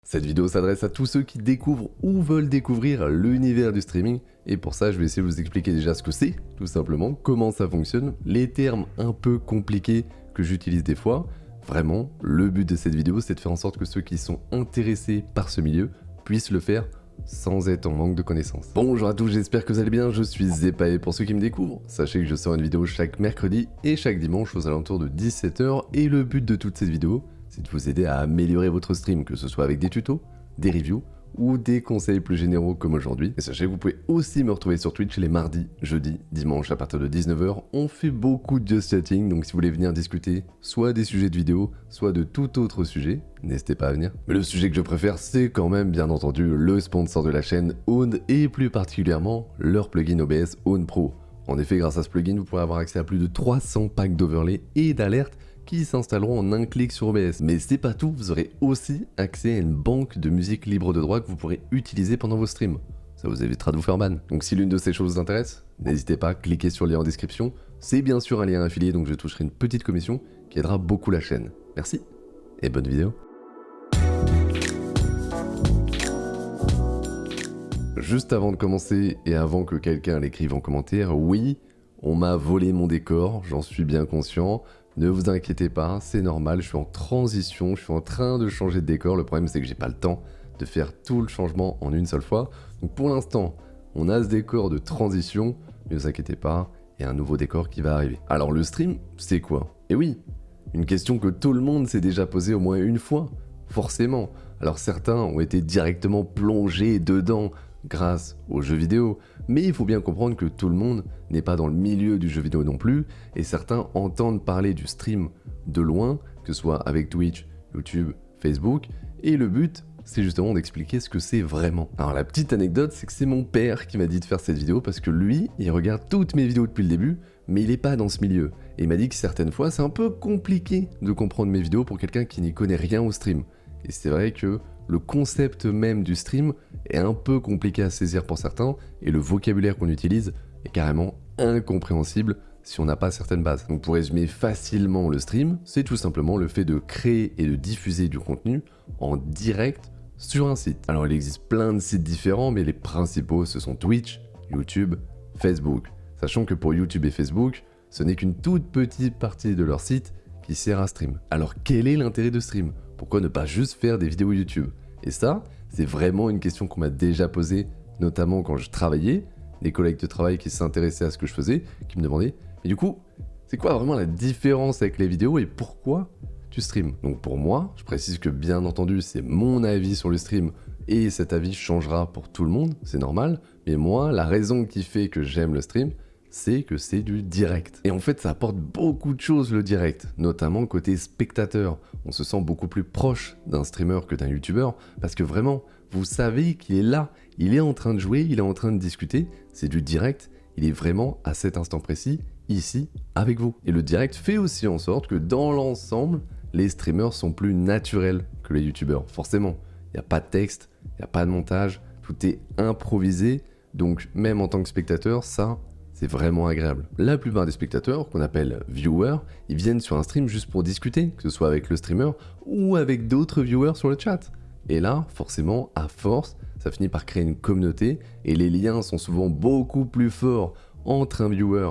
Cette vidéo s'adresse à tous ceux qui découvrent ou veulent découvrir l'univers du streaming, et pour ça je vais essayer de vous expliquer déjà ce que c'est, tout simplement, comment ça fonctionne, les termes un peu compliqués que j'utilise des fois. Vraiment, le but de cette vidéo c'est de faire en sorte que ceux qui sont intéressés par ce milieu puissent le faire sans être en manque de connaissances. Bonjour à tous, j'espère que vous allez bien, je suis Zepa et pour ceux qui me découvrent, sachez que je sors une vidéo chaque mercredi et chaque dimanche aux alentours de 17 h, et le but de toute cette vidéo, c'est de vous aider à améliorer votre stream, que ce soit avec des tutos, des reviews ou des conseils plus généraux comme aujourd'hui. Et sachez que vous pouvez aussi me retrouver sur Twitch les mardis, jeudis, dimanches à partir de 19 h. On fait beaucoup de just chatting, donc si vous voulez venir discuter soit des sujets de vidéo, soit de tout autre sujet, n'hésitez pas à venir. Mais le sujet que je préfère, c'est quand même bien entendu le sponsor de la chaîne, Own, et plus particulièrement leur plugin OBS Own Pro. En effet, grâce à ce plugin, vous pourrez avoir accès à plus de 300 packs d'overlay et d'alertes qui s'installeront en un clic sur OBS. Mais c'est pas tout, vous aurez aussi accès à une banque de musique libre de droit que vous pourrez utiliser pendant vos streams. Ça vous évitera de vous faire ban. Donc si l'une de ces choses vous intéresse, n'hésitez pas à cliquer sur le lien en description. C'est bien sûr un lien affilié, donc je toucherai une petite commission qui aidera beaucoup la chaîne. Merci et bonne vidéo. Juste avant de commencer et avant que quelqu'un l'écrive en commentaire, oui, on m'a volé mon décor, j'en suis bien conscient. Ne vous inquiétez pas, c'est normal, je suis en transition, je suis en train de changer de décor. Le problème c'est que j'ai pas le temps de faire tout le changement en une seule fois. Donc pour l'instant, on a ce décor de transition, ne vous inquiétez pas, il y a un nouveau décor qui va arriver. Alors le stream, c'est quoi? Et oui, une question que tout le monde s'est déjà posée au moins une fois, forcément. Alors certains ont été directement plongés dedans grâce aux jeux vidéo, mais il faut bien comprendre que tout le monde n'est pas dans le milieu du jeu vidéo non plus, et certains entendent parler du stream de loin, que ce soit avec Twitch, YouTube, Facebook, et le but, c'est justement d'expliquer ce que c'est vraiment. Alors la petite anecdote, c'est que c'est mon père qui m'a dit de faire cette vidéo, parce que lui, il regarde toutes mes vidéos depuis le début, mais il est pas dans ce milieu, et il m'a dit que certaines fois, c'est un peu compliqué de comprendre mes vidéos pour quelqu'un qui n'y connaît rien au stream. Et c'est vrai que le concept même du stream est un peu compliqué à saisir pour certains, et le vocabulaire qu'on utilise est carrément incompréhensible si on n'a pas certaines bases. Donc pour résumer facilement le stream, c'est tout simplement le fait de créer et de diffuser du contenu en direct sur un site. Alors il existe plein de sites différents, mais les principaux ce sont Twitch, YouTube, Facebook. Sachant que pour YouTube et Facebook, ce n'est qu'une toute petite partie de leur site qui sert à stream. Alors quel est l'intérêt de stream? Pourquoi ne pas juste faire des vidéos YouTube? Et ça, c'est vraiment une question qu'on m'a déjà posée, notamment quand je travaillais, des collègues de travail qui s'intéressaient à ce que je faisais, qui me demandaient « Mais du coup, c'est quoi vraiment la différence avec les vidéos et pourquoi tu streams ?» Donc pour moi, je précise que bien entendu, c'est mon avis sur le stream et cet avis changera pour tout le monde, c'est normal, mais moi, la raison qui fait que j'aime le stream, c'est que c'est du direct. Et en fait, ça apporte beaucoup de choses le direct, notamment côté spectateur. On se sent beaucoup plus proche d'un streamer que d'un youtubeur, parce que vraiment, vous savez qu'il est là, il est en train de jouer, il est en train de discuter, c'est du direct, il est vraiment à cet instant précis, ici, avec vous. Et le direct fait aussi en sorte que dans l'ensemble, les streamers sont plus naturels que les youtubeurs, forcément. Il n'y a pas de texte, il n'y a pas de montage, tout est improvisé, donc même en tant que spectateur, ça, c'est vraiment agréable. La plupart des spectateurs, qu'on appelle viewers, ils viennent sur un stream juste pour discuter, que ce soit avec le streamer ou avec d'autres viewers sur le chat. Et là, forcément, à force, ça finit par créer une communauté et les liens sont souvent beaucoup plus forts entre un viewer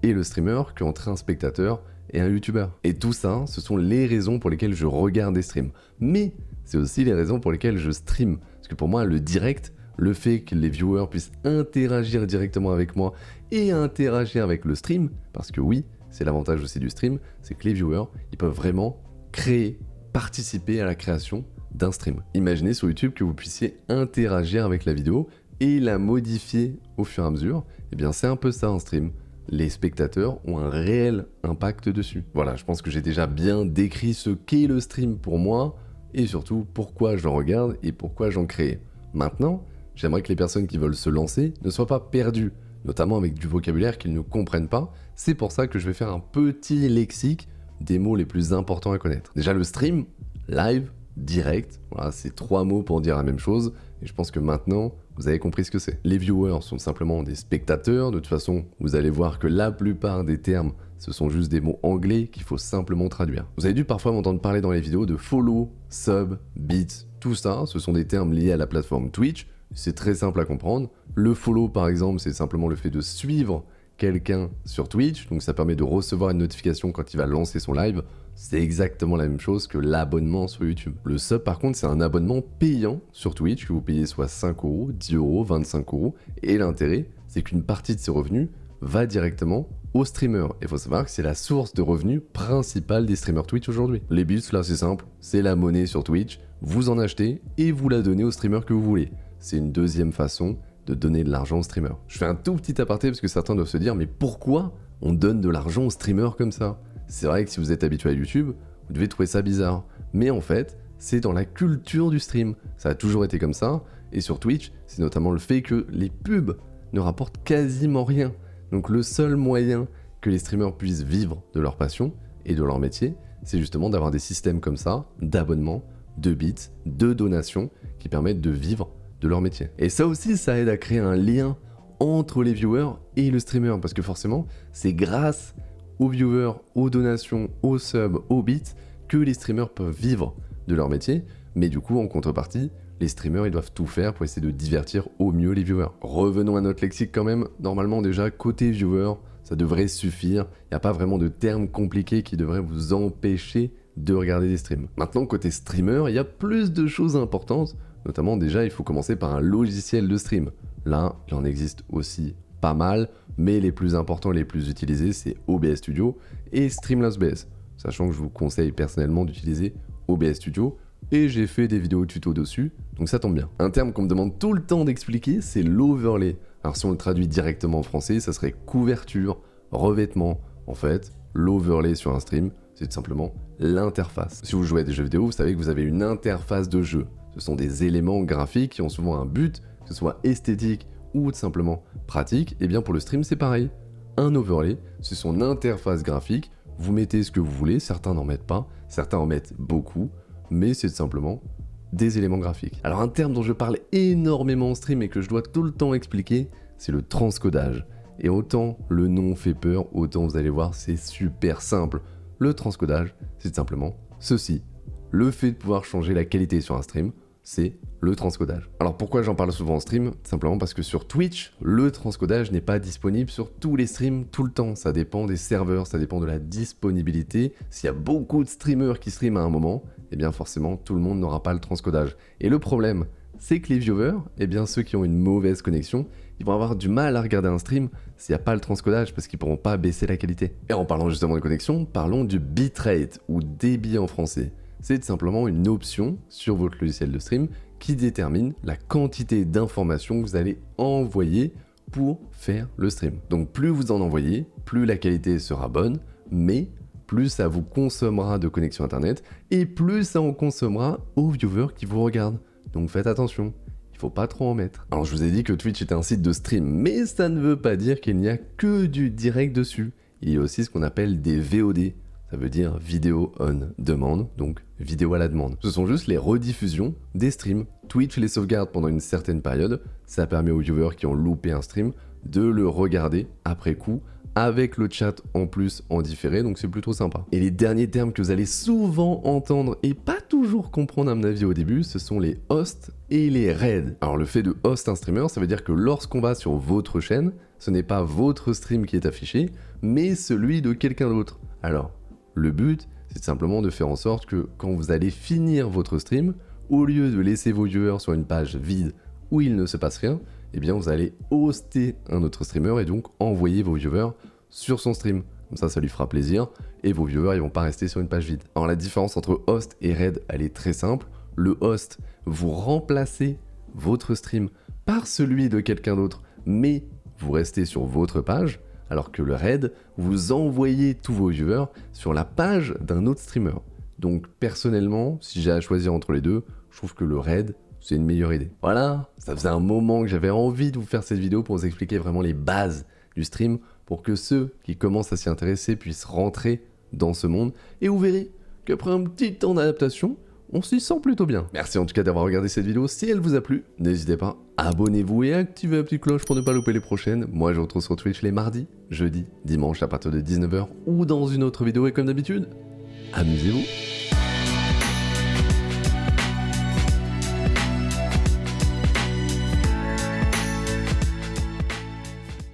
et le streamer qu'entre un spectateur et un youtubeur. Et tout ça, ce sont les raisons pour lesquelles je regarde des streams. Mais c'est aussi les raisons pour lesquelles je stream. Parce que pour moi, le direct, le fait que les viewers puissent interagir directement avec moi et interagir avec le stream, parce que oui, c'est l'avantage aussi du stream, c'est que les viewers, ils peuvent vraiment créer, participer à la création d'un stream. Imaginez sur YouTube que vous puissiez interagir avec la vidéo et la modifier au fur et à mesure. Et bien c'est un peu ça un stream. Les spectateurs ont un réel impact dessus. Voilà, je pense que j'ai déjà bien décrit ce qu'est le stream pour moi et surtout pourquoi je le regarde et pourquoi j'en crée. Maintenant, j'aimerais que les personnes qui veulent se lancer ne soient pas perdues, notamment avec du vocabulaire qu'ils ne comprennent pas. C'est pour ça que je vais faire un petit lexique des mots les plus importants à connaître. Déjà le stream, live, direct, voilà, c'est 3 mots pour dire la même chose, et je pense que maintenant, vous avez compris ce que c'est. Les viewers sont simplement des spectateurs, de toute façon, vous allez voir que la plupart des termes, ce sont juste des mots anglais qu'il faut simplement traduire. Vous avez dû parfois m'entendre parler dans les vidéos de follow, sub, bits, Tout ça, ce sont des termes liés à la plateforme Twitch. C'est très simple à comprendre. Le follow, par exemple, c'est simplement le fait de suivre quelqu'un sur Twitch. Donc ça permet de recevoir une notification quand il va lancer son live. C'est exactement la même chose que l'abonnement sur YouTube. Le sub, par contre, c'est un abonnement payant sur Twitch que vous payez soit 5 €, 10 €, 25 €. Et l'intérêt, c'est qu'une partie de ces revenus va directement aux streamers. Il faut savoir que c'est la source de revenus principale des streamers Twitch aujourd'hui. Les bits, là, c'est simple. C'est la monnaie sur Twitch. Vous en achetez et vous la donnez aux streamers que vous voulez. C'est une deuxième façon de donner de l'argent aux streamers. Je fais un tout petit aparté parce que certains doivent se dire mais pourquoi on donne de l'argent aux streamers comme ça? C'est vrai que si vous êtes habitué à YouTube, vous devez trouver ça bizarre. Mais en fait, c'est dans la culture du stream. Ça a toujours été comme ça. Et sur Twitch, c'est notamment le fait que les pubs ne rapportent quasiment rien. Donc le seul moyen que les streamers puissent vivre de leur passion et de leur métier, c'est justement d'avoir des systèmes comme ça, d'abonnement, de bits, de donations, qui permettent de vivre de leur métier. Et ça aussi, ça aide à créer un lien entre les viewers et le streamer, parce que forcément, c'est grâce aux viewers, aux donations, aux subs, aux bits, que les streamers peuvent vivre de leur métier, mais du coup, en contrepartie, les streamers, ils doivent tout faire pour essayer de divertir au mieux les viewers. Revenons à notre lexique quand même. Normalement, déjà, côté viewer, ça devrait suffire. Il n'y a pas vraiment de termes compliqués qui devraient vous empêcher de regarder des streams. Maintenant, côté streamer, il y a plus de choses importantes. Notamment, déjà, il faut commencer par un logiciel de stream. Là, il en existe aussi pas mal, mais les plus importants et les plus utilisés, c'est OBS Studio et Streamlabs OBS. Sachant que je vous conseille personnellement d'utiliser OBS Studio, et j'ai fait des vidéos tuto dessus, donc ça tombe bien. Un terme qu'on me demande tout le temps d'expliquer, c'est l'overlay. Alors si on le traduit directement en français, ça serait couverture, revêtement. En fait, l'overlay sur un stream, c'est tout simplement l'interface. Si vous jouez à des jeux vidéo, vous savez que vous avez une interface de jeu. Ce sont des éléments graphiques qui ont souvent un but, que ce soit esthétique ou tout simplement pratique. Et bien pour le stream, c'est pareil. Un overlay, c'est son interface graphique. Vous mettez ce que vous voulez, certains n'en mettent pas, certains en mettent beaucoup, mais c'est simplement des éléments graphiques. Alors un terme dont je parle énormément en stream et que je dois tout le temps expliquer, c'est le transcodage. Et autant le nom fait peur, autant vous allez voir, c'est super simple. Le transcodage, c'est simplement ceci. Le fait de pouvoir changer la qualité sur un stream, c'est le transcodage. Alors pourquoi j'en parle souvent en stream? Simplement parce que sur Twitch, le transcodage n'est pas disponible sur tous les streams tout le temps. Ça dépend des serveurs, ça dépend de la disponibilité. S'il y a beaucoup de streamers qui streament à un moment, eh bien forcément tout le monde n'aura pas le transcodage. Et le problème, c'est que les viewers, eh bien ceux qui ont une mauvaise connexion, ils vont avoir du mal à regarder un stream s'il n'y a pas le transcodage parce qu'ils pourront pas baisser la qualité. Et en parlant justement de connexion, parlons du bitrate ou débit en français. C'est simplement une option sur votre logiciel de stream qui détermine la quantité d'informations que vous allez envoyer pour faire le stream. Donc plus vous en envoyez, plus la qualité sera bonne, mais plus ça vous consommera de connexion internet et plus ça en consommera aux viewers qui vous regardent. Donc faites attention, il faut pas trop en mettre. Alors je vous ai dit que Twitch est un site de stream, mais ça ne veut pas dire qu'il n'y a que du direct dessus. Il y a aussi ce qu'on appelle des VOD. Ça veut dire vidéo on demand, donc vidéo à la demande. Ce sont juste les rediffusions des streams. Twitch les sauvegarde pendant une certaine période. Ça permet aux viewers qui ont loupé un stream de le regarder après coup avec le chat en plus en différé, donc c'est plutôt sympa. Et les derniers termes que vous allez souvent entendre et pas toujours comprendre à mon avis au début, ce sont les hosts et les raids. Alors le fait de host un streamer, ça veut dire que lorsqu'on va sur votre chaîne, ce n'est pas votre stream qui est affiché, mais celui de quelqu'un d'autre. Alors, le but, c'est simplement de faire en sorte que quand vous allez finir votre stream, au lieu de laisser vos viewers sur une page vide où il ne se passe rien, eh bien vous allez hoster un autre streamer et donc envoyer vos viewers sur son stream. Comme ça lui fera plaisir et vos viewers ils vont pas rester sur une page vide. Alors la différence entre host et raid, elle est très simple. Le host, vous remplacez votre stream par celui de quelqu'un d'autre, mais vous restez sur votre page, alors que le raid, vous envoyez tous vos viewers sur la page d'un autre streamer. Donc personnellement, si j'ai à choisir entre les deux, je trouve que le raid, c'est une meilleure idée. Voilà, ça faisait un moment que j'avais envie de vous faire cette vidéo pour vous expliquer vraiment les bases du stream, pour que ceux qui commencent à s'y intéresser puissent rentrer dans ce monde. Et vous verrez qu'après un petit temps d'adaptation, on s'y sent plutôt bien. Merci en tout cas d'avoir regardé cette vidéo. Si elle vous a plu, n'hésitez pas, abonnez-vous et activez la petite cloche pour ne pas louper les prochaines. Moi je vous retrouve sur Twitch les mardis, jeudis, dimanches à partir de 19 h ou dans une autre vidéo et comme d'habitude, amusez-vous.